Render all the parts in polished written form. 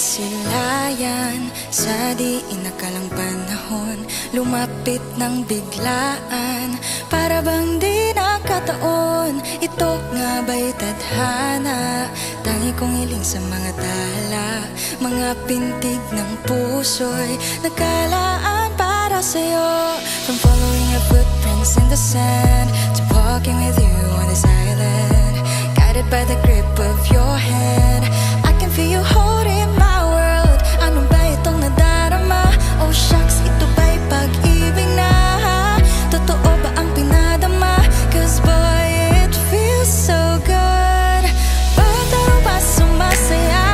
masilayan sa di inakalang panahon. Lumapit ng biglaan, para bang di nakataon. Ito nga ba'y tadhana? Tangi kong hiling sa mga tala, mga pintig ng puso'y nakalaan para sa'yo. From following your footprints in the sand to walking with you on this island, guided by the grip of your hand, I can feel you holding my world. Ano ba itong nadarama? Oh shucks, ito ba'y pag-ibig na? Totoo ba ang pinadama? Cause boy, it feels so good. Pagdaro ba sumasaya?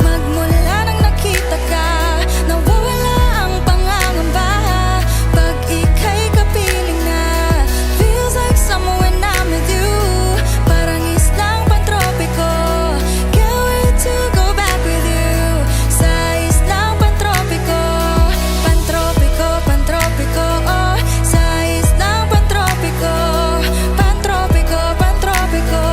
Magmula nang nakita ka, nawawala ang pangangamba. Pag ika'y kapiling na, feels like summer when I'm with you. Parang islang pantropiko, can't wait to go back with you. Sa islang pantropiko, pantropiko, pantropiko, oh. Sa islang pantropiko, pantropiko, pantropiko.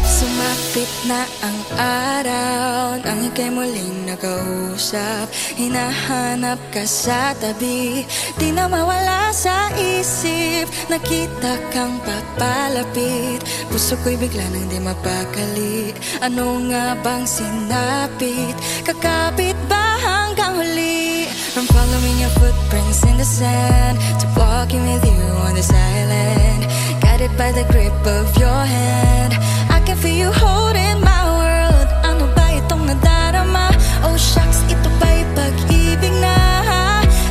Sumapit na ang araw nang ika'y muling nakausap. Hinahanap ka sa tabi, di na mawala sa isip. Nakita kang papalapit, puso ko'y bigla nang di mapakali. Ano nga bang sinapit? Kakapit ba hanggang huli? From following your footprints in the sand to walking with you on this island, guided by the grip of your hand, I can feel you holding my world. Ano ba itong nadarama? Oh shucks, ito ba'y pag-ibig na?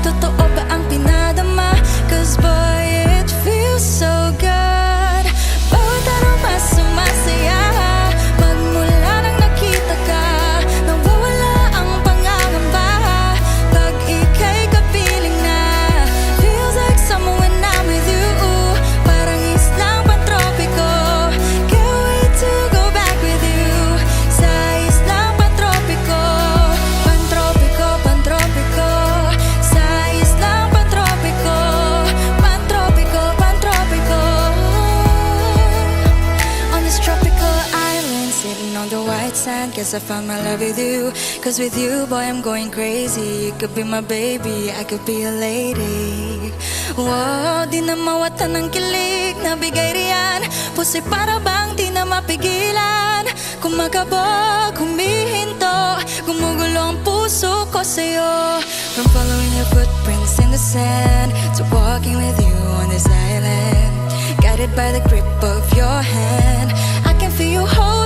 Totoo ba ang pinadama? Cause boy, it feels so good. Bawat araw pa sumasaya, magmula nang nakita ka, nawawala ang pangangamba. Pag ika'y kapiling na, feels like summer when I'm with you. Parang islang pantropiko, can't wait to go back with you. Sa islang pantropiko, pantropiko, pantropiko. Sa islang pantropiko, pantropiko, pantropiko. On this tropical island, sitting on the white sand, guess I found my love with you. Cause with you, boy, I'm going crazy. You could be my baby, I could be a lady. Wow, di na mawatan ng kilig na bigay riyan. Puso'y para bang di na mapigilan. Kumakabog, humihinto, gumugulo ang puso ko sa'yo. From following your footprints in the sand to walking with you on this island, guided by the grip of your hand, I can feel you hold